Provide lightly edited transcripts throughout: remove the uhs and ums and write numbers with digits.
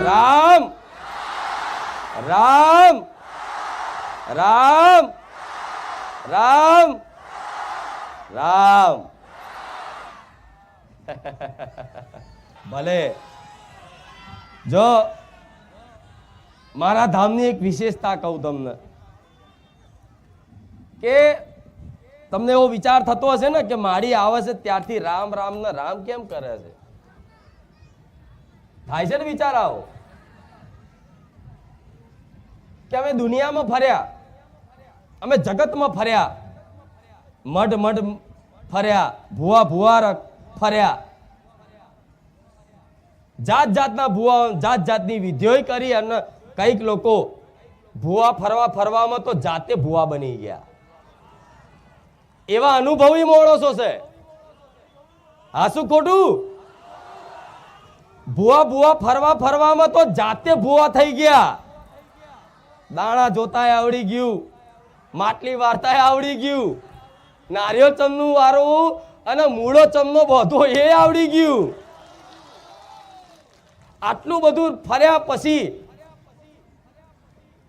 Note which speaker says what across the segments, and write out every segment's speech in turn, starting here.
Speaker 1: રામ રામ રામ રામ રામ. ભલે જો મારા ધામની એક વિશેષતા કહું તમને કે તમને એવો વિચાર થતો હશે ને કે માડી આવે છે ત્યારથી રામ રામ ને રામ કેમ કરે છે? થાય છે ને વિચાર આવો કે અમે દુનિયામાં ફર્યા, અમે જગતમાં ફર્યા, મઢ મઢ ફર્યા, ભુવા ભુવા ફર્યા, જાત જાતના ભુવા જાત જાતની વિધિઓ કરી અને કઈક લોકો ભુવા ફરવામાં તો જાતે ભુવા બની ગયા. એવા અનુભવી માણસો છે. હા શું ખોટું? ભુવા ફરવામાં તો જાતે ભુવા થઈ ગયા. દાણા જોતાય આવડી ગયું, માટલી વાર્તાય આવડી ગયું, નારિયેળ ચમનું વારવું અને મૂળો ચમનો બધો એ આવડી ગયું. આટલું બધું ફર્યા પછી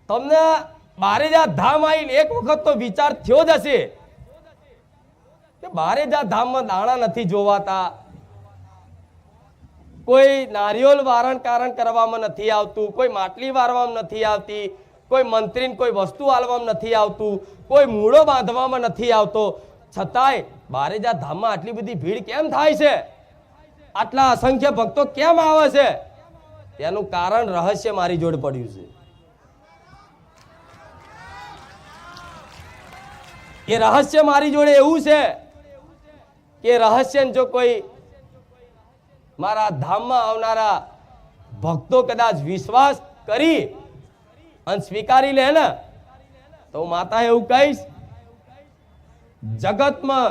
Speaker 1: તમને બારેજા ધામ આવીને એક વખત તો વિચાર થયો જ હશે કે બારેજા ધામમાં દાણા નથી જોવાતા, કોઈ નારિયેળ વારણ કારણ કરવામાં નથી આવતું, કોઈ માટલી વારવામાં નથી આવતી, કોઈ મંત્રીને કોઈ વસ્તુ આલવામાં નથી આવતું, કોઈ મૂળો બાંધવામાં નથી આવતો, છતાંય બારેજા ધામમાં આટલી બધી ભીડ કેમ થાય છે? આટલા અસંખ્ય ભક્તો કેમ આવે છે? તેનું કારણ રહસ્ય મારી જોડે પડ્યું છે. એ રહસ્ય મારી જોડે એવું છે કે રહસ્ય જો કોઈ મારા ધામમાં આવનારા ભક્તો કદાચ વિશ્વાસ કરી અને સ્વીકારી લે ને તો માતા એવું કહીશ, જગતમાં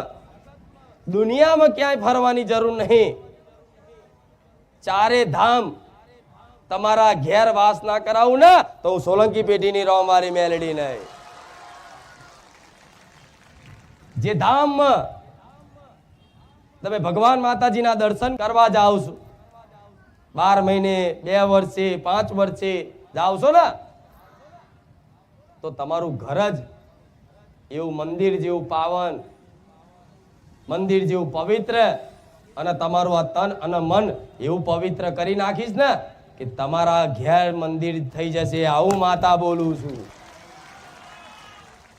Speaker 1: દુનિયામાં ક્યાંય ફરવાની જરૂર નહીં, ચારે ધામ તમારા ઘેર વાસ ના કરાવું ને તો હું સોલંકી પેઢીની રહું, મારી મેલડી નહીં. જે ધામમાં તમે ભગવાન માતાજીના દર્શન કરવા જાઓ છો, 12 મહિને 2 વર્ષે 5 વર્ષે જાઓ છો ને, તો તમારું ઘર જ એવું મંદિર જેવું પાવન, મંદિર જેવું પવિત્ર અને તમારું આ તન અને મન એવું પવિત્ર કરી નાખીશ ને કે તમારા ઘેર મંદિર થઈ જશે. આવું માતા બોલું છું.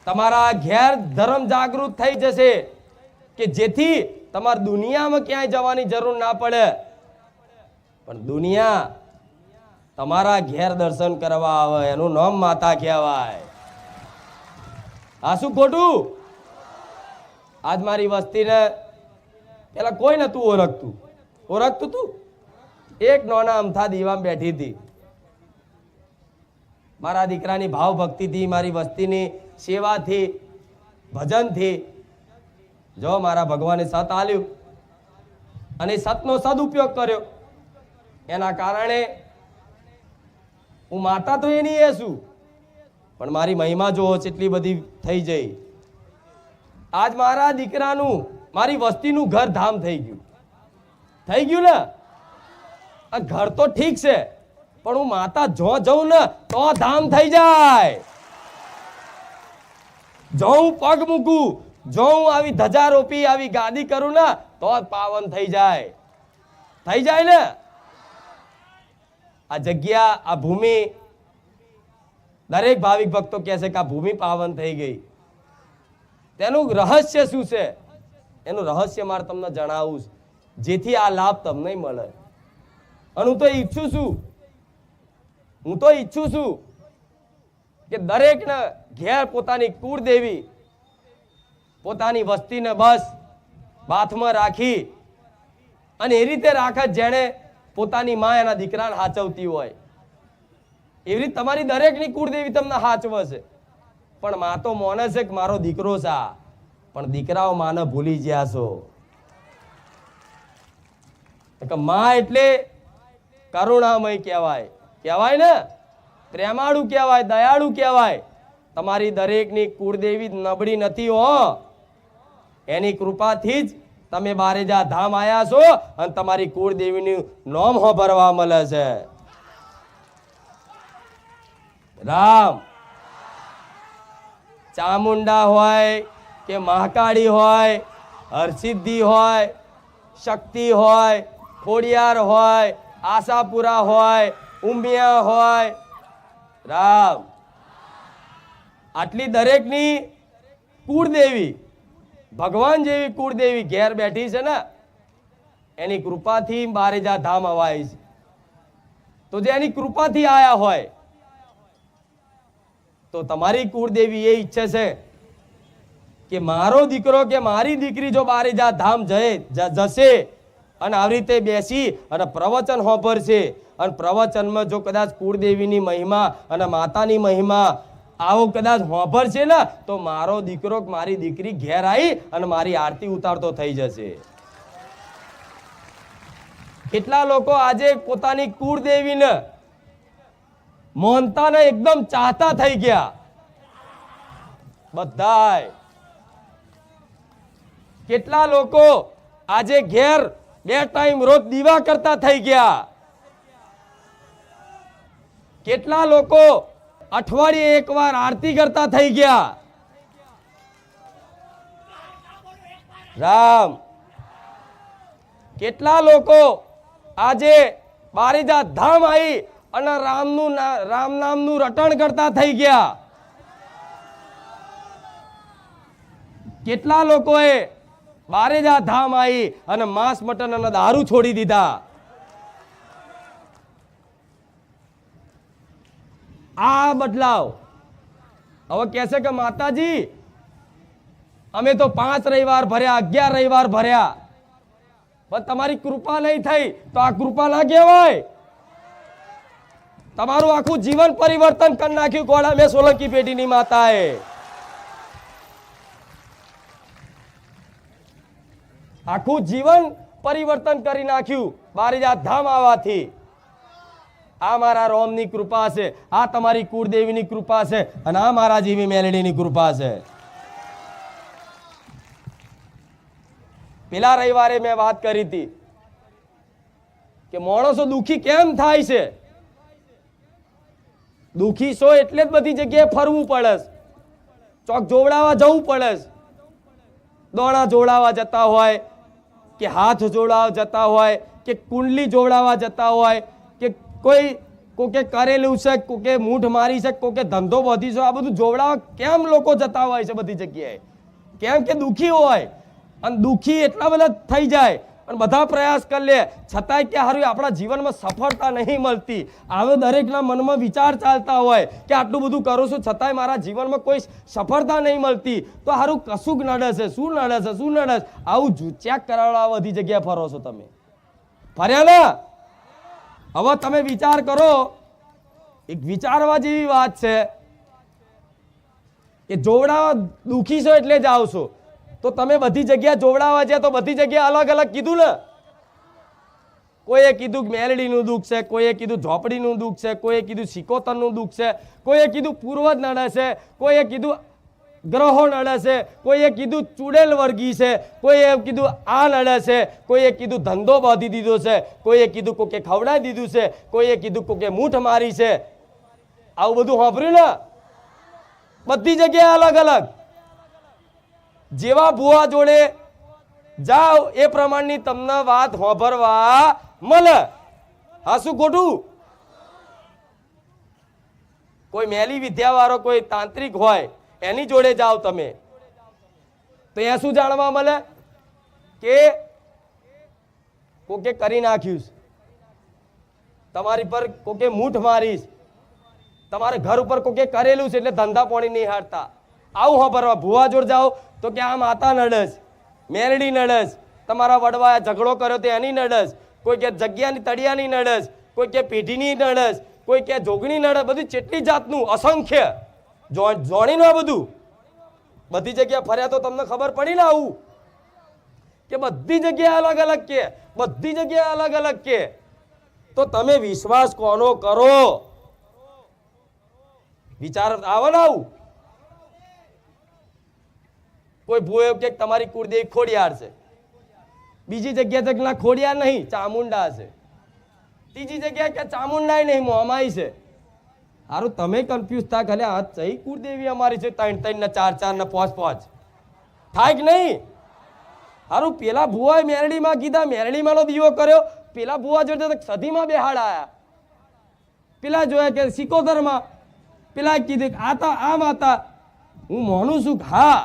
Speaker 1: તમારા ઘેર ધર્મ જાગૃત થઈ જશે કે જેથી તમારે દુનિયામાં ક્યાંય જવાની જરૂર ના પડે, પણ દુનિયા તમારા ઘેર દર્શન કરવા આવે એનું નામ માતા કહેવાય. આ શું ખોટું? આજ મારી વસ્તીને પેલા કોઈ નતું ઓળખતું તું. એક નાના અમથા દીવામાં બેઠી હતી. મારા દીકરાની ભાવ ભક્તિથી, મારી વસ્તીની સેવાથી, ભજનથી જો મારા ભગવાને સત આલ્યું અને સતનો સદુપયોગ કર્યો, એના કારણે હું માતા તો એની એ છું, પણ મારી મહિમા જો એટલી બધી થઈ જઈ. આજ મારા દીકરાનું, મારી વસ્તીનું ઘર ધામ થઈ ગયું ને. આ ઘર તો ઠીક છે, પણ હું માતા જો જઉં ને તો ધામ થઈ જાય. જો હું પગ મૂકું, જો હું આવી ધજા રોપી, આવી ગાદી કરું ને તો પાવન થઈ જાય ને. આ જગ્યા, આ ભૂમિ, દરેક ભાવિક ભક્તો કહે છે કે આ ભૂમિ પાવન થઈ ગઈ. તેનું રહસ્ય શું છે? એનું રહસ્ય મારે તમને જણાવવું છે, જેથી આ લાભ તમને મળે. અને હું તો ઈચ્છું છું કે દરેકને ઘેર પોતાની કુળદેવી, પોતાની વસ્તીને બસ બાથમાં રાખી અને એ રીતે રાખે જેણે પોતાની માં એના દીકરાને હાચવતી હોય. એવી રીતે તમારી દરેકની કુળદેવી તમને હાચવે છે, પણ માં તો મોને છે કે મારો દીકરો છે, પણ દીકરાઓ માને ભૂલી ગયા છો. માં એટલે કરુણામય કહેવાય ને, પ્રેમાળુ કહેવાય, દયાળુ કહેવાય. તમારી દરેકની કુળદેવી નબળી નથી હો. એની કૃપાથી જ તમે બારેજા ધામ આયા છો અને તમારી કુળદેવીનું નામ હોભરવા મળે છે. રામ. ચામુંડા હોય કે મહાકાળી હોય, હરસિદ્ધિ હોય, શક્તિ હોય, ખોડિયાર હોય, આશાપુરા હોય, ઉમિયા હોય, રામ. આટલી દરેકની કુળદેવી, ભગવાન જેવી કુળદેવી ઘેર બેઠી છે ને, એની કૃપાથી બારેજા ધામ અવાય છે. તો જે એની કૃપાથી આયા હોય, તો તમારી કુળદેવી એ ઈચ્છે છે કે મારો દીકરો કે મારી દીકરી જો બારેજા ધામ જશે અને આવી રીતે બેસી અને પ્રવચન સાંભળશે, અને પ્રવચનમાં જો કદાચ કુળદેવીની મહિમા અને માતાની મહિમા આવો કદાચ સાંભળશે ને, તો મારો દીકરો કે મારી દીકરી ઘેર આવી અને મારી આરતી ઉતારતો થઈ જશે. કેટલા લોકો આજે પોતાની કુળદેવીને મોહનતાને એકદમ ચાહતા થઈ ગયા, બધાય. કેટલા લોકો આજે ઘેર 2 ટાઈમ રોજ દીવા કરતા થઈ ગયા. કેટલા લોકો અઠવાડિયે એકવાર આરતી કરતા થઈ ગયા. રામ. કેટલા લોકો આજે બારેજા ધામ આવી અને રામ નામનું રટણ કરતા થઈ ગયા. કેટલા લોકોએ બારેજા ધામ આવી અને માંસ મટન અને દારૂ છોડી દીધા. આ બદલાવ હવે કહેશે કે માતાજી અમે તો 5 રવિવાર ભર્યા, 11 રવિવાર ભર્યા, પણ તમારી કૃપા નહીં થઈ તો આ કૃપા ના કહેવાય. તમારું આખું જીવન પરિવર્તન કરી નાખ્યું ગોળામે સોલંકી પેઢીની માતાએ. આખું જીવન પરિવર્તન કરી નાખ્યું બારેજા ધામ આવવાથી. આ મારા રોમની કૃપા છે, આ તમારી કુળદેવીની કૃપા છે, અને આ મારા જેવી મેલડીની કૃપા છે. પેલા રવિવારે મેં વાત કરી હતી કે માણસો દુખી કેમ થાય છે. દુખી છો એટલે જ બધી જગ્યાએ ફરવું પડે, ચોક જોવડાવવા જવું પડે, દોણા જોડાવા જતા હોય કે હાથ જોડાવા જતા હોય કે કુંડલી જોડાવા જતા હોય કે કોકે કરેલું છે, કોકે મૂઠ મારી છે, કોકે ધંધો વધી છે, આ બધું જોવડાવા કેમ લોકો જતા હોય છે બધી જગ્યાએ? કેમ કે દુખી હોય, અને દુખી એટલા બધા થઈ જાય અને બધા પ્રયાસ કરી લે, છતાંય કે હારું આપણા જીવનમાં સફળતા નહીં મળતી. હવે દરેકના મનમાં વિચાર ચાલતા હોય કે આટલું બધું કરું છું છતાંય મારા જીવનમાં કોઈ સફળતા નહીં મળતી, તો હારું કશું નડે છે, શું નડે છે, શું નડે છે? આવું ચેક કરાવવા બધી જગ્યાએ ફરો છો તમે. ફર્યા ને? હવે તમે વિચાર કરો, એક વિચારવા જેવી વાત છે કે જોવડાવા દુખી છો એટલે જ આવશો, તો તમે બધી જગ્યા જોવડાવા છે તો બધી જગ્યા અલગ અલગ કીધું ને. કોઈએ કીધું મેલડીનું દુઃખ છે, કોઈએ કીધું ઝોપડીનું દુઃખ છે, કોઈએ કીધું સિકોતરનું દુઃખ છે, કોઈએ કીધું પૂર્વજ નડે છે, કોઈએ કીધું ગ્રહો નડે છે, કોઈએ કીધું ચૂડેલ વર્ગી છે, કોઈએ કીધું આ નડે છે, કોઈએ કીધું ધંધો બાંધી દીધો છે, કોઈએ કીધું કોકે ખવડાવી દીધું છે, કોઈએ કીધું કોકે મૂઠ મારી છે. આવું બધું સાંભળ્યું ને? બધી જગ્યાએ અલગ અલગ. જેવા ભુવા જોડે જાઓ એ પ્રમાણની તમને વાત સાંભળવા મળે. હા, શું ખોટું? કોઈ મેલી વિદ્યા વાળો કોઈ તાંત્રિક હોય એની જોડે જાઓ તમે, તો એ શું જાણવા મળે કે કોકે કરી નાખ્યું, તમારી પર કોકે મૂઠ મારીશ, તમારે ઘર ઉપર કોકે કરેલું છે એટલે ધંધા પાણી નહીં હારતા. આવું સાંભળવા ભુવા જોડે જાઓ તો કે આ માતા નડસ, મેરડી નડસ, તમારા વડવાએ ઝઘડો કર્યો તો એની નડસ, કોઈ કે જગ્યાની તળિયાની નડસ, કોઈ કે પેઢીની નડસ, કોઈ કે જોગણી નડસ, બધું કેટલી જાતનું અસંખ્ય જોણી આ બધું. બધી જગ્યા ફર્યા તો તમને ખબર પડી ને આવું કે બધી જગ્યાએ અલગ અલગ કે, બધી જગ્યાએ અલગ અલગ કે. તો તમે વિશ્વાસ કોનો કરો? વિચાર આવે ને આવું? કોઈ ભૂએ કે તમારી કુળદેવી ખોડિયાર છે, બીજી જગ્યાએ તો ના ખોડિયાર નહીં ચામુંડા છે, ત્રીજી જગ્યાએ કે ચામુંડા નહીં મોમાઈ છે, હારું તમે કન્ફ્યુઝ થા ખાલી આ ચઈ કુળદેવી અમારી છે 3 3 ને 4 4 ને 5 5 થાય કે નહીં? હારું પેલા ભુવાએ મેરડીમાં કીધા, મેરડીમાંનો દીવો કર્યો, પેલા ભુવા જોડે સધીમાં બેહાડ આયા, પેલા જોયા કે સિકોતરમાં, પેલા કીધું કે આ માતા. હું માનું છું કે હા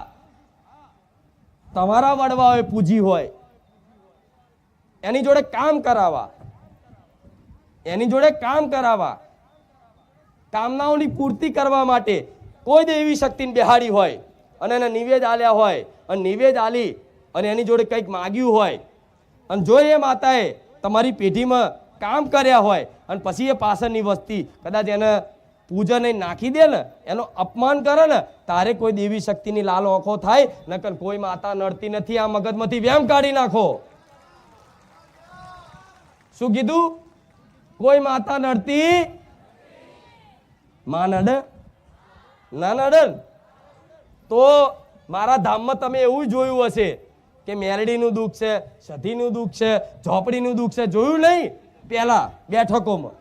Speaker 1: તમારા વડવાઓએ પૂજી હોય, એની જોડે કામ કરાવવા, એની જોડે કામ કરાવવા, કામનાઓની પૂર્તિ કરવા માટે કોઈ દેવી શક્તિને બેહાડી હોય અને એને નિવેદ આલ્યા હોય અને નિવેદ આલી અને એની જોડે કંઈક માગ્યું હોય અને જો એ માતાએ તમારી પેઢીમાં કામ કર્યા હોય અને પછી એ પાછળની વસ્તી કદાચ એને પૂજન નાખી દે ને, એનો અપમાન કરે ને, તારે કોઈ દેવી શક્તિની લાલ ઓખો થાય, નકર કોઈ માતા નડતી નથી. આ મગજમાંથી વ્યામ કાઢી નાખો. શું કીધું? કોઈ માતા નડતી માં નડે ના નડે? તો મારા ધામમાં તમે એવું જોયું હશે કે મેરડીનું દુઃખ છે, સધીનું દુઃખ છે, ઝોપડીનું દુઃખ છે, જોયું નહીં? પહેલા બેઠકોમાં,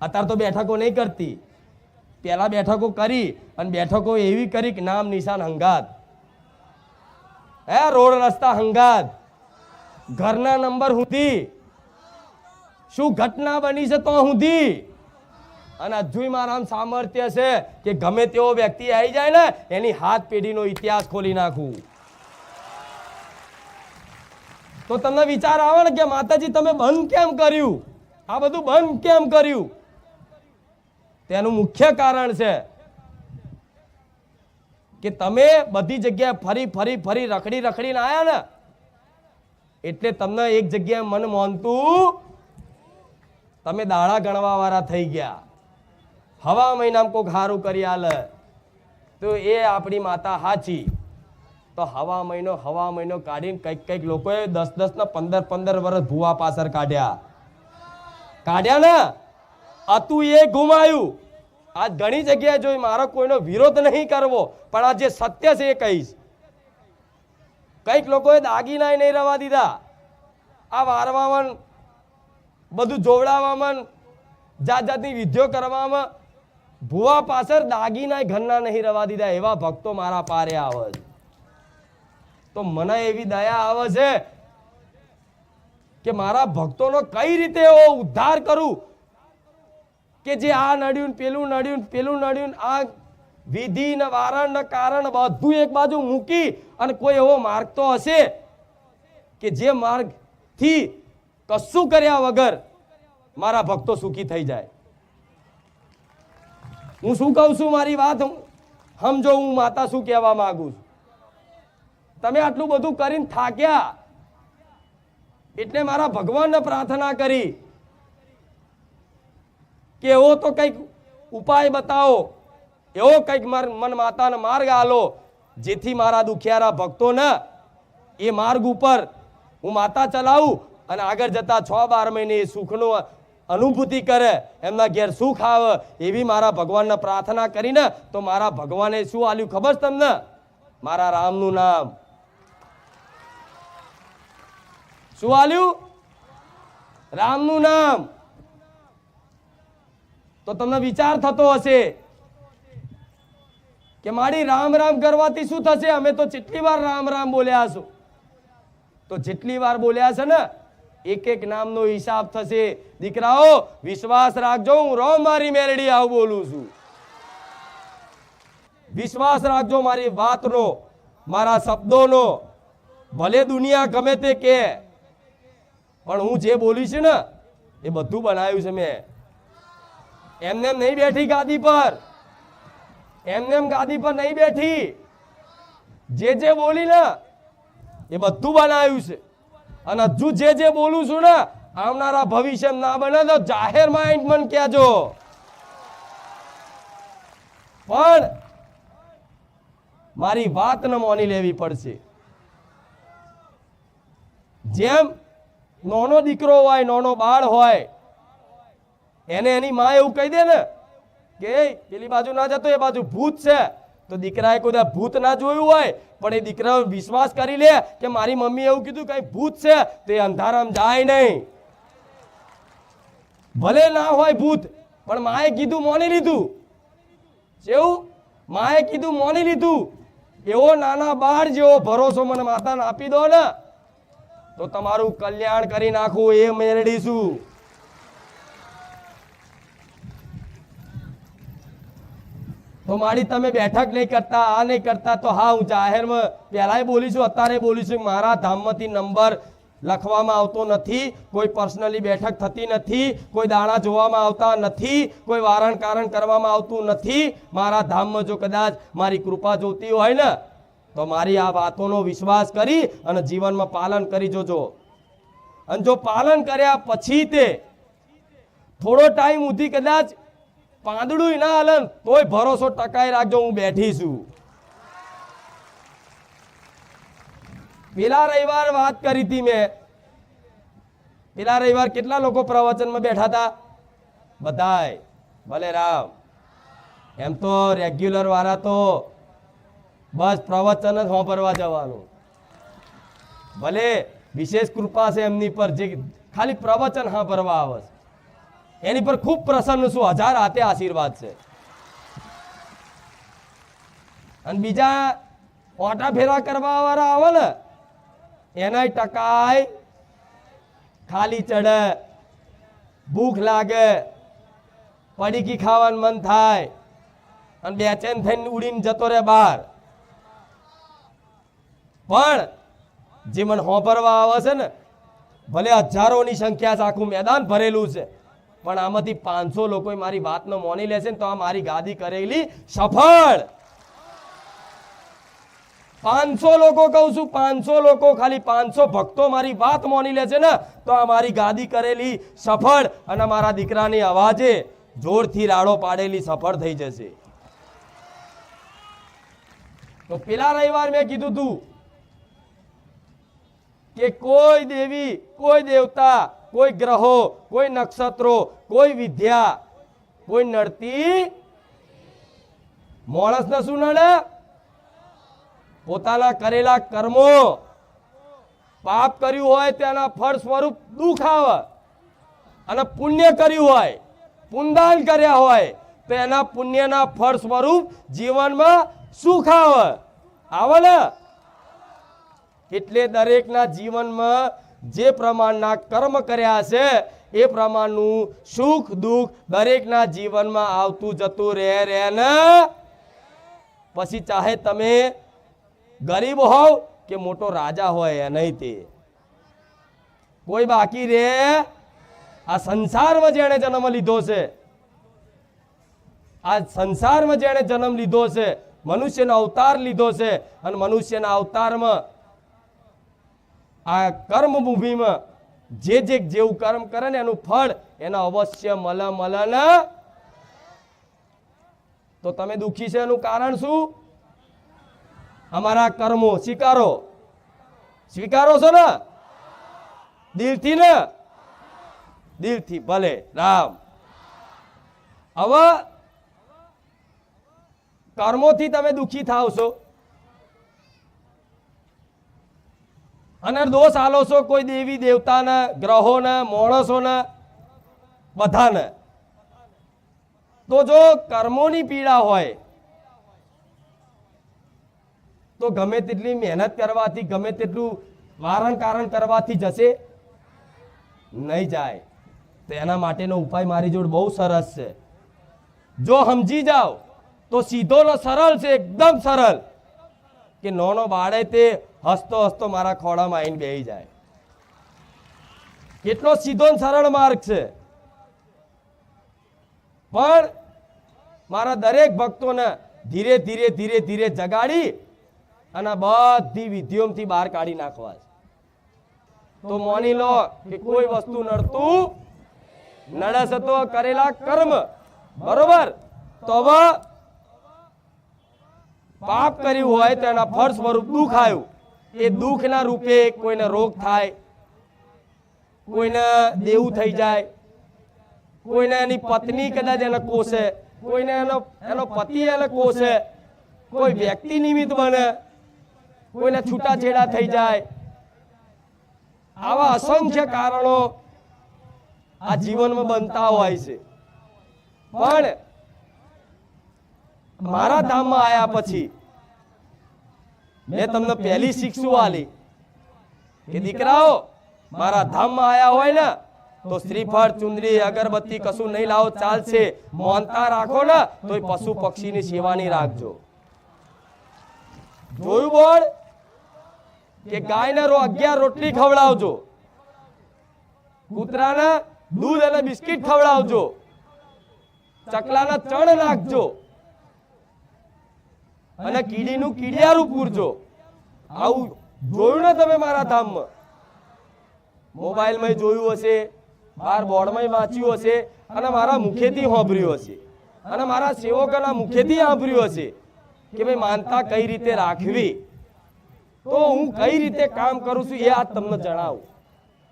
Speaker 1: અત્યારે તો બેઠકો નહીં કરતી, પહેલા બેઠકો કરી અને બેઠકો એવી કરી કે નામ નિશાન હંગાત, હે રોડ રસ્તા હંગાત, ઘરના નંબર સુધી, શું ઘટના બની છે તો સુધી. અને હજુ મારા સામર્થ્ય છે કે ગમે તેવો વ્યક્તિ આવી જાય ને એની હાથ પેઢીનો ઇતિહાસ ખોલી નાખું. તો તમને વિચાર આવે ને કે માતાજી તમે બંધ કેમ કર્યું, આ બધું બંધ કેમ કર્યું? તેનું મુખ્ય કારણ છે કે તમે બધી જગ્યાએ ફરી ફરી ફરી રખડી રખડીને આયા ને, એટલે તમને એક જગ્યાએ મન મોનતું, તમે દાડા ગણવા વાળા થઈ ગયા. હવા મહિનામાં કોઈક હારું કરી આલે તો એ આપણી માતા હાચી. તો હવા મહિનો કાઢીને કઈક લોકોએ 10 ને 15 વર્ષ ભૂવા પાછળ કાઢ્યા ને, હતું એ ગુમાયું. આ ઘણી જગ્યાએ જોઈ, મારો કોઈનો વિરોધ નહીં કરવો, પણ આ જે સત્ય છે એ કહીશ. કઈક લોકોએ દાગીના નહીં રવા દીધા, આ વારવામાં, બધું જોવડાવવામાં, જાત જાતની વિધિઓ કરવામાં, ભૂવા પાછળ દાગીના ઘરના નહીં રવા દીધા. એવા ભક્તો મારા પારે આવે છે. તો મને એવી દયા આવે છે કે મારા ભક્તોનો કઈ રીતે એવો ઉદ્ધાર કરું કે જે આ નડ્યું, પેલું નડ્યું, આ વિધિ ને વારણ ને કારણ બધું એક બાજુ મૂકી અને કોઈ એવો માર્ગ તો હશે કે જે માર્ગ થી કશું કર્યા વગર મારા ભક્તો સુખી થઈ જાય. હું શું કહું છું, મારી વાત સમજો, હું માતા શું કહેવા માંગુ છું. તમે આટલું બધું કરીને થાક્યા એટલે મારા ભગવાનને પ્રાર્થના કરી કે એવો તો કંઈક ઉપાય બતાવો, એવો કંઈક મન માતાને માર્ગ આલો જેથી મારા દુખિયારા ભક્તોને એ માર્ગ ઉપર હું માતા ચલાવું અને આગળ જતા 6-12 મહિને એ સુખનો અનુભૂતિ કરે, એમના ઘેર સુખ આવે, એવી મારા ભગવાનને પ્રાર્થના કરીને તો મારા ભગવાને શું આલ્યું ખબર છે તમને? મારા રામનું નામ. શું આલ્યું? રામનું નામ. તો તમને વિચાર થતો હશે કે મારી રામ રામ કરવાથી શું થશે? અમે તો જેટલી વાર રામ રામ બોલ્યા છો, તો જેટલી વાર બોલ્યા છે ને એક એક નામનો હિસાબ થશે. દીકરાઓ વિશ્વાસ રાખજો, હું રોમ મારી મેરડી આવું બોલું છું. વિશ્વાસ રાખજો મારી વાતનો, મારા શબ્દોનો. ભલે દુનિયા ગમે તે કે, પણ હું જે બોલી છું ને એ બધું બનાવ્યું છે મેં. એમને નહીં બેઠી ગાદી પર, એમને ગાદી પર નહીં બેઠી. જે બોલી ને એ બધું બનાવ્યું છે. અને હજુ જે બોલું છું ને આવનારા ભવિષ્ય ના બને તો જાહેરમાં આઈન્ટમેન્ટ કહેજો. પણ મારી વાતને માની લેવી પડશે. જેમ નાનો દીકરો હોય, નાનો બાળ હોય, એને એની માં એવું કહી દે ને કે પેલી બાજુ ના જતો, એ બાજુ ભૂત છે, તો દીકરાએ કોઈ ભૂત ના જોયું હોય પણ એ દીકરા વિશ્વાસ કરી લે કે મારી મમ્મી એવું કીધું કઈ ભૂત છે, તો એ અંધારામાં જાય નહીં. ભલે ના હોય ભૂત, પણ માએ કીધું મોની લીધું. કેવું? માએ કીધું મોની લીધું. એવો નાના બાળ જેવો ભરોસો મને માતાને આપી દો ને તો તમારું કલ્યાણ કરી નાખું એ મેળવીશું. તો મારી તમે બેઠક નહીં કરતા, આ નહીં કરતા, તો હા હું જાહેરમાં પહેલાય બોલીશું, અત્યારે બોલીશું. મારા ધામમાંથી નંબર લખવામાં આવતો નથી, કોઈ પર્સનલી બેઠક થતી નથી, કોઈ દાણા જોવામાં આવતા નથી, કોઈ વારણ કારણ કરવામાં આવતું નથી. મારા ધામમાં જો કદાચ મારી કૃપા જોતી હોય ને તો મારી આ વાતોનો વિશ્વાસ કરી અને જીવનમાં પાલન કરી જોજો. અને જો પાલન કર્યા પછી તે થોડો ટાઈમ સુધી કદાચ પાંદડું ના હલન તોય ભરોસો ટકાઈ રાખજો, હું બેઠી છું. પેલા રવિવાર વાત કરી હતી મેં. પેલા રવિવાર કેટલા લોકો પ્રવચનમાં બેઠા હતા? બધાય. ભલે રામ. એમ તો રેગ્યુલર વાળા તો બસ પ્રવચન જ સાંભળવા જવાનું. ભલે વિશેષ કૃપા છે એમની પર જે ખાલી પ્રવચન સાંભળવા આવે છે, એની પર ખૂબ પ્રસન્ન છું. 1000 હાથે આશીર્વાદ છે. અને બીજા ઓટા ફેરા કરવા વાળા આવે ને એના ટકાય ખાલી ચડે, ભૂખ લાગે, પડીકી ખાવાનું મન થાય અને બેચેન થઈને ઉડીને જતો રહે બહાર. પણ જે મને હોંભરવા આવે છે ને, ભલે હજારોની સંખ્યા છે, આખું મેદાન ભરેલું છે, પણ આમાંથી 500 લોકો મારી વાતનો મોની લેશે ને તો આ મારી ગાદી કરેલી સફળ. 500 લોકો કહું છું, 500 લોકો, ખાલી 500 ભક્તો મારી વાત મોની લે છે ને તો આ મારી ગાદી કરેલી સફળ અને મારા દીકરાની અવાજે જોરથી રાડો પાડેલી સફળ થઈ જશે. તો પેલા રવિવાર મેં કીધું તું કે કોઈ દેવી, કોઈ દેવતા, કોઈ ગ્રહો, કોઈ નક્ષત્રો, કોઈ વિદ્યા, કોઈ નડતી માણસને શું નડે? પોતાના કરેલા કર્મો. પાપ કર્યું હોય તેના ફળ સ્વરૂપ દુઃખ આવે અને પુણ્ય કર્યું હોય, પુણ્યદાન કર્યા હોય તો એના પુણ્યના ફળ સ્વરૂપ જીવનમાં સુખ આવે ને. એટલે દરેકના જીવનમાં જે પ્રમાણના કર્મ કર્યા છે એ પ્રમાણનું સુખ દુઃખ દરેકના જીવનમાં આવતું જતું રહે ને. પછી ચાહે તમે ગરીબ હોવ કે મોટો રાજા હોય નહીં, તે કોઈ બાકી રે? આ સંસારમાં જેણે જન્મ લીધો છે, આ સંસારમાં જેણે જન્મ લીધો છે, મનુષ્યનો અવતાર લીધો છે અને મનુષ્યના અવતારમાં આ કર્મભૂમિમાં જે જેવું કર્મ કરે ને એનું ફળ એના અવશ્ય મળે ને. તો તમે દુઃખી છે એનું કારણ શું? અમારા કર્મો સ્વીકારો છો ને? દિલથી ને? દિલથી. ભલે રામ. હવે કર્મોથી તમે દુઃખી થાવ છો અને દોષ આલો છો કોઈ દેવી દેવતાને, ગ્રહોને, માણસોને, બધાને. તો જો કર્મોની પીડા હોય તો ગમે તેટલી મહેનત કરવાથી, ગમે તેટલું વારણ કારણ કરવાથી જશે નહીં જાય. તો એના માટેનો ઉપાય મારી જોડે બહુ સરસ છે. જો સમજી જાઓ તો સીધો ને સરળ છે, એકદમ સરળ, કે નાનો બાળે તે હસતો હસતો મારા ખોળામાં આવીને બેસી જાય. કેટલો સીધો ને સરળ માર્ગ છે. પણ મારા દરેક ભક્તોને ધીરે ધીરે ધીરે ધીરે જગાડી અને બધી વિધિઓથી બહાર કાઢી નાખવા છે. તો માની લો કે કોઈ વસ્તુ નડતું નડે છે તો કરેલા કર્મ, બરોબર? તો હવે પાપ કર્યું હોય તો એના ફળ સ્વરૂપ દુઃખ આવ્યું. એ દુઃખના રૂપે કોઈને રોગ થાય, કોઈને દેવું થઈ જાય, કોઈને એની પત્ની કદાચ એને કોસે, કોઈને એનો પતિ એને કોસે, કોઈ વ્યક્તિ નિમિત્ત બને, કોઈને છૂટાછેડા થઈ જાય. આવા અસંખ્ય કારણો આ જીવનમાં બનતા હોય છે. પણ મારા ધામમાં આયા પછી મેં તમને પહેલી શિક્ષા આલી કે દીકરાઓ મારા ધામમાં આયા હોય ને તો શ્રીફળ ચુંદડી અગરબત્તી કશું નહીં લાવો ચાલશે, મોનતા રાખો ને તો પશુ પક્ષીની સેવાની રાખજો. જોયું બોલ કે ગાયને 11 રોટલી ખવડાવજો, કૂતરાને દૂધ અને બિસ્કિટ ખવડાવજો, ચકલાને ચણ નાખજો અને કીડીનું કીડિયારું પૂરજો. આવું જોયું ને તમે મારા ધામમાં? મોબાઈલમાં જોયું હશે, બાર બોર્ડમાં વાંચ્યું હશે અને મારા મુખેથી સાંભળ્યું હશે અને મારા સેવકોના મુખેથી સાંભળ્યું હશે કે ભાઈ માનતા કઈ રીતે રાખવી. તો હું કઈ રીતે કામ કરું છું એ આ તમને જણાવું,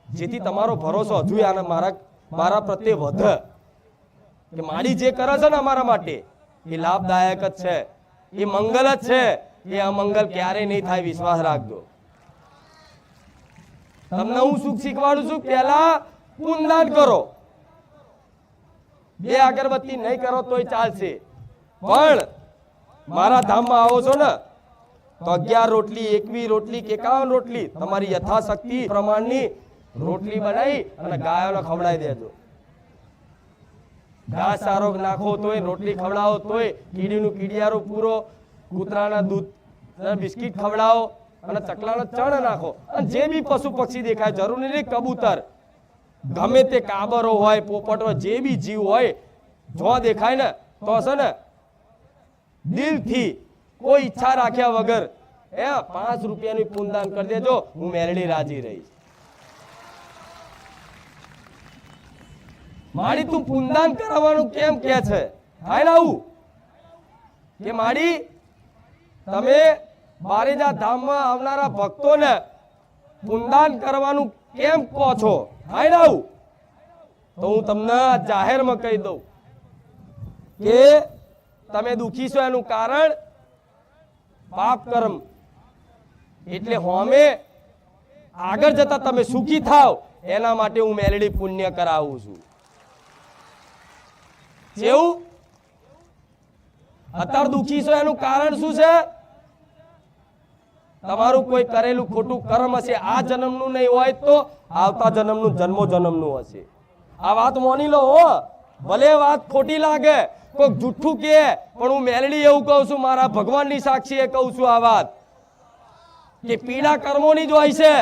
Speaker 1: જેથી તમારો ભરોસો હજુ આને મારા પ્રત્યે વધે કે મારી જે કરે છે ને અમારા માટે એ લાભદાયક જ છે, એ મંગલ જ છે, એ અમંગલ ક્યારેય નહીં થાય. વિશ્વાસ રાખજો. તમને હું સુખ શીખવાડું છું. પહેલા પુણ્યદાન કરો, 2 અગરબત્તી નહીં કરો તોય ચાલશે, પણ મારા ધામમાં આવો છો ને તો 11 રોટલી 21 રોટલી 51 રોટલી તમારી યથાશક્તિ પ્રમાણની રોટલી બનાવી અને ગાયોને ખવડાવી દેજો. ઘાસ સારો નાખો તોય, રોટલી ખવડાવો તોય, કીડીનું કીડિયારો પૂરો, કૂતરાના દૂધ બિસ્કિટ ખવડાવો અને ચકલાનો ચણ નાખો. અને જે બી પશુ પક્ષી દેખાય, જરૂરી નહીં કબૂતર, ગમે તે કાબરો હોય, પોપટ હોય, જે બી જીવ હોય, જો દેખાય ને તો હશે ને દિલથી કોઈ ઈચ્છા રાખ્યા વગર 5 રૂપિયાનું પુણ્યદાન કરી દેજો. હું મેરડી રાજી રહીશ. માડી તું પુણ્યદાન કરાવવાનું કેમ કે છે? થાય ને આવું કે માડી તમે બારેજા ધામમાં આવનારા ભક્તોને પુણ્યદાન કરવાનું કેમ કહો છો? થાય ને આવું? તો હું તમને જાહેરમાં કહી દઉં કે તમે દુખી છો એનું કારણ પાપ કર્મ, એટલે હોમે આગળ જતા તમે સુખી થાવ એના માટે હું મેલડી પુણ્ય કરાવું છું. જેવું અત્યારે દુખી છો એનું કારણ શું છે? તમારું કોઈ કરેલું ખોટું કર્મ હશે. આ જન્મનું નહીં હોય તો આવતા જન્મનું જન્મો જન્મનું હશે. આ વાત માની લો હો, ભલે વાત ખોટી લાગે, કોઈક જુઠ્ઠું કે, પણ હું મેલડી એવું કહું છું, મારા ભગવાનની સાક્ષી એ કહું છું આ વાત કે પીડા કર્મોની જ હોય છે,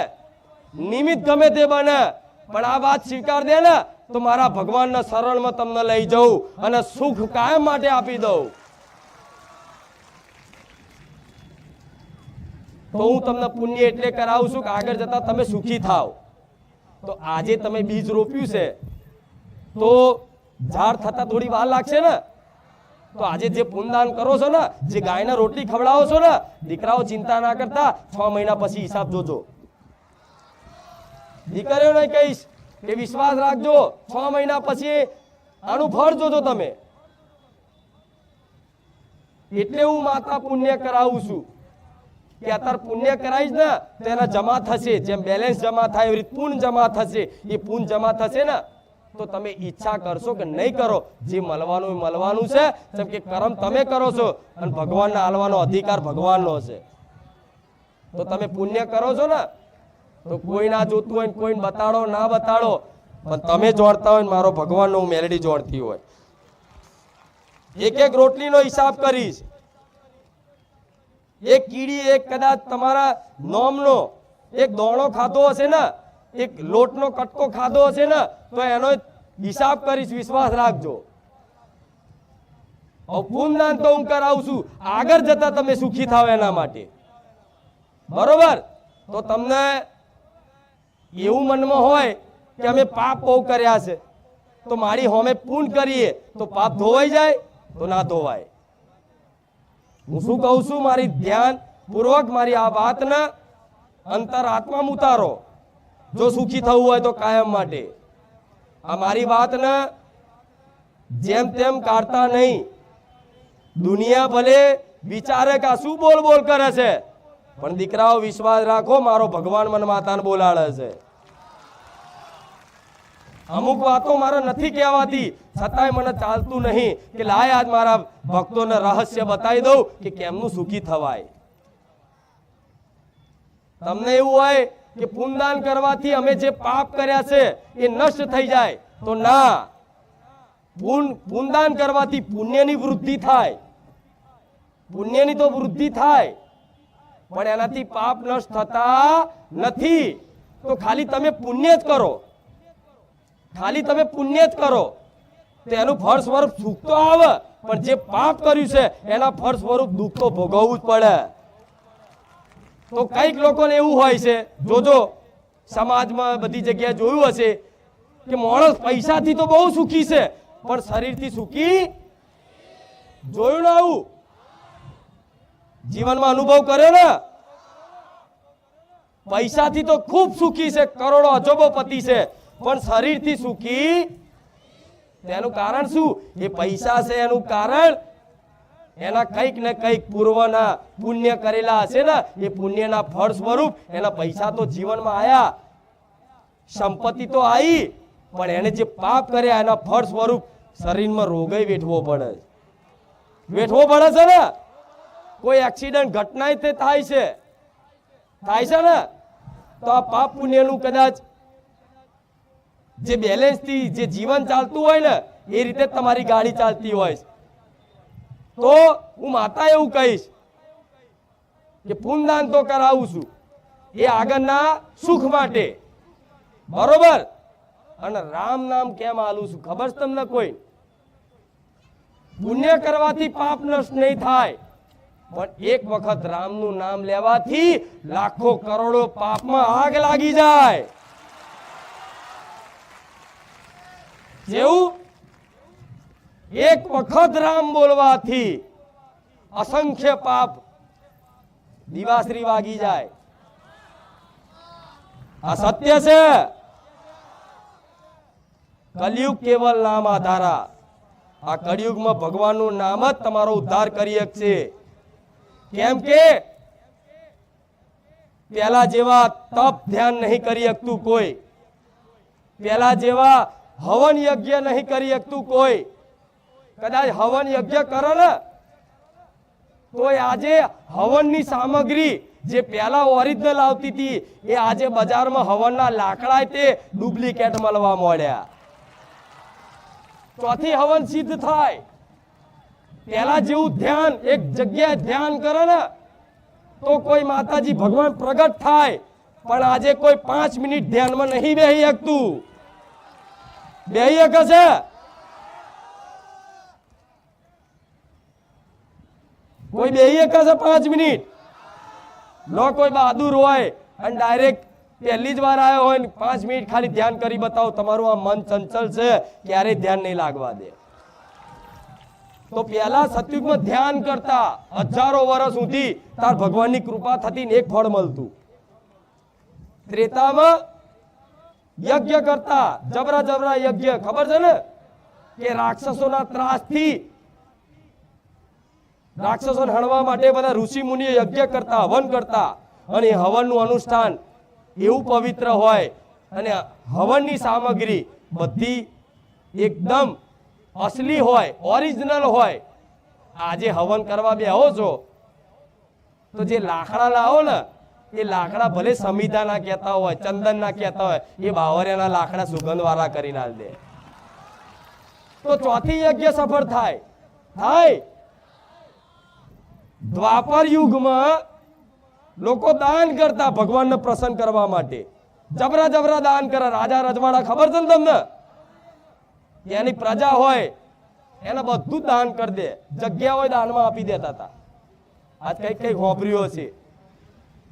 Speaker 1: નિમિત્ત ગમે તે બને, પણ આ વાત સ્વીકાર દે ને તો મારા ભગવાનના શરણમાં તમને લઈ જઉં અને સુખ કાયમ માટે આપી દઉં. તો હું તમને પુણ્ય એટલે કરાવું છું કે આગળ જતા તમે સુખી થાવ. તો આજે તમે બીજ રોપ્યું છે તો ઝાડ થતા થોડી વાર લાગશે ને. તો આજે જે પુણ્યદાન કરો છો ને, જે ગાયને રોટલી ખવડાવો છો ને, દીકરાઓ ચિંતા ના કરતા 6 મહિના પછી હિસાબ જોજો. દીકરીઓને કહીશ કે વિશ્વાસ રાખજો, 6 મહિના પછી આનું ફળ જોજો તમે. એટલે હું માતા પુણ્ય કરાવું છું કે અત્યારે પુણ્ય કરાવીશ ને તો એના જમા થશે. જેમ બેલેન્સ જમા થાય એવી રીતે પુણ્ય જમા થશે. એ પુણ્ય જમા થશે ને તો તમે ઈચ્છા કરશો કે નહીં કરો, જે મળવાનું એ મળવાનું છે. જેમ કે કર્મ તમે કરો છો અને ભગવાનને આલવાનો અધિકાર ભગવાનનો છે. તો તમે પુણ્ય કરો છો ને તો કોઈ ના જોતું હોય, કોઈને બતાડો ના બતાડો, પણ તમે જોડતા હોય મારો ભગવાનનો હું મેલડી જોડતી હોય. એક એક રોટલીનો હિસાબ કરીશ. એક કીડી એક કદાચ તમારા નોમનો એક દોણો ખાધો હશે ને, એક લોટનો કટકો ખાધો હશે ને, તો એનો હિસાબ કરીશ. વિશ્વાસ રાખજો. પુણ્યદાન તો હું કરાવું છું આગળ જતા તમે સુખી થાવ એના માટે. બરોબર? તો તમને એવું મનમાં હોય કે અમે પાપ બહુ કર્યા છે, તો મારી હોમે પુણ્ય કરીએ તો પાપ ધોવાઈ જાય? તો ના ધોવાય. હું શું કહું છું, મારી ધ્યાન પૂર્વક મારી આ વાતને અંતરાત્મામાં ઉતારો. જો સુખી થવું હોય તો કાયમ માટે આ મારી વાતને જેમ તેમ કાઢતા નહીં. દુનિયા ભલે વિચારે કે શું બોલ બોલ કરે છે, પણ દીકરાઓ વિશ્વાસ રાખો, મારો ભગવાન મન માતાને બોલાડે છે. અમુક વાતો મારે નથી કહેવાતી, છતાંય મને ચાલતું નહીં કે લાય આજ મારા ભક્તોને રહસ્ય બતાવી દઉં કે કેમનું સુખી થવાય. તમને એવું હોય કે પુણ્યદાન કરવાથી અમે જે પાપ કર્યા છે એ નષ્ટ થઈ જાય, તો ના, પુણ્યદાન કરવાથી પુણ્યની વૃદ્ધિ થાય, પુણ્યની તો વૃદ્ધિ થાય, પણ એનાથી પાપ નષ્ટ થતા નથી. તો ખાલી તમે પુણ્ય જ કરો, ખાલી તમે પુણ્ય જ કરો તો એનું ફળ સ્વરૂપ સુખ તો આવે, પણ જે પાપ કર્યું છે એના ફળ સ્વરૂપ દુઃખ તો ભોગવવું જ પડે. તો કઈક લોકોને એવું હોય છે, જોજો સમાજમાં બધી જગ્યાએ જોયું હશે કે માણસ પૈસાથી તો બહુ સુખી છે પણ શરીરથી સુખી જોયું ને? આવું જીવનમાં અનુભવ કર્યો ને? પૈસાથી તો ખૂબ સુખી છે, કરોડો અજબોપતિ છે, પણ શરીરથી સુખી. તેનું કારણ શું? એ પૈસા છે એનું કારણ એના કંઈક ને કંઈક પૂર્વના પુણ્ય કરેલા હશે ને, એ પુણ્યના ફળ સ્વરૂપ એના પૈસા તો જીવનમાં આયા, સંપત્તિ તો આવી, પણ એને જે પાપ કર્યા એના ફળ સ્વરૂપ શરીરમાં રોગય વેઠવો પડે, વેઠવો પડે છે ને. કોઈ એક્સિડન્ટ ઘટના તે થાય છે ને, તો આ પાપ પુણ્યનું કદાચ જે બેલેન્સ થી જે જીવન ચાલતું હોય ને એ રીતે તમારી ગાડી ચાલતી હોય, તો હું માતા એવું કહીશ કે પુણ્યદાન તો કરાવું છું એ આગળના સુખ માટે, બરોબર? અને રામ નામ કેમ આલું છું ખબર છે તમને? કોઈ પુણ્ય કરવાથી પાપ નષ્ટ નહીં થાય, પણ એક વખત રામનું નામ લેવાથી લાખો કરોડો પાપમાં આગ લાગી જાય. જેવું એક વખત રામ બોલવાથી અસંખ્ય પાપ દિવાસરી વાગી જાય. આ સત્ય છે. કલયુગ કેવલ નામ આધારા. આ કળિયુગમાં ભગવાનનું નામ જ તમારો ઉદ્ધાર કરી શકશે. કેમ કે પેલા જેવા તપ ધ્યાન નહીં કરી શકતું કોઈ, પેલા જેવા હવન યજ્ઞ નહીં કરી શકતું કોઈ. કદાચ હવન યજ્ઞ કરે ને તો આજે હવનની સામગ્રી જે પેલા ઓરિજિનલ આવતી હતી એ આજે બજારમાં હવનના લાકડા તે ડુપ્લિકેટ મળવા મળ્યા. ચોથી હવન સિદ્ધ થાય. પેલા જેવું ધ્યાન એક જગ્યાએ ધ્યાન કરે ને તો કોઈ માતાજી ભગવાન પ્રગટ થાય, પણ આજે કોઈ 5 મિનિટ ધ્યાનમાં નહીં બેહી શકતું. બેહી શકે છે? કોઈ બેહી શકે છે 5 મિનિટ? લો કોઈ બહાદુર હોય અને ડાયરેક્ટ પહેલી જ વાર આવ્યો હોય ને 5 મિનિટ ખાલી ધ્યાન કરી બતાવો, તમારું આ મન ચંચલ છે, ક્યારેય ધ્યાન નહીં લાગવા દે. તો પેલા સતયુગમાં ધ્યાન કરતા હજારો વર્ષ સુધી તાર ભગવાનની કૃપા થતી ને એક ફળ મળતું. ત્રેતામાં યજ્ઞ કરતા, જબરા જબરા યજ્ઞ, ખબર છે ને કે રાક્ષસોના ત્રાસથી રાક્ષસોને હણવા માટે બધા ઋષિ મુનિઓ યજ્ઞ કરતા, હવન કરતા, અને હવનનું અનુષ્ઠાન એવું પવિત્ર હોય અને હવનની સામગ્રી બધી એકદમ અસલી હોય, ઓરિજિનલ હોય. આજે હવન કરવા બેહો છો તો જે લાકડા લાવો ને એ લાકડા ભલે સમિધા ના કહેતા હોય, ચંદન ના કહેતા હોય, એ બાવરિયાના લાકડા સુગંધ વાળા કરી ના દે, તો ચોથી યજ્ઞ સફળ થાય. દ્વાપર યુગમાં લોકો દાન કરતા ભગવાનને પ્રસન્ન કરવા માટે, જબરા જબરા દાન કરે. રાજા રજવાડા ખબર છે ને તમને? એની પ્રજા હોય એને બધું દાન કરી દે, જગ્યા હોય દાનમાં આપી દેતા હતા. આજ કઈક કઈક હોભર્યો છે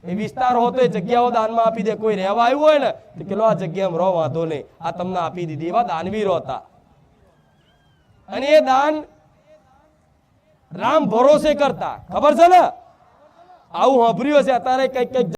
Speaker 1: એ વિસ્તાર હોતો એ જગ્યાઓ દાનમાં આપી દે. કોઈ રહેવા આવ્યું હોય ને તો કે લો આ જગ્યામાં રહો, વાંધો નહીં, આ તમને આપી દીધી. એવા દાનવીરો હતા. અને એ દાન રામ ભરોસે કરતા, ખબર છે ને? આવું હોભર્યું છે અત્યારે કઈક કઈક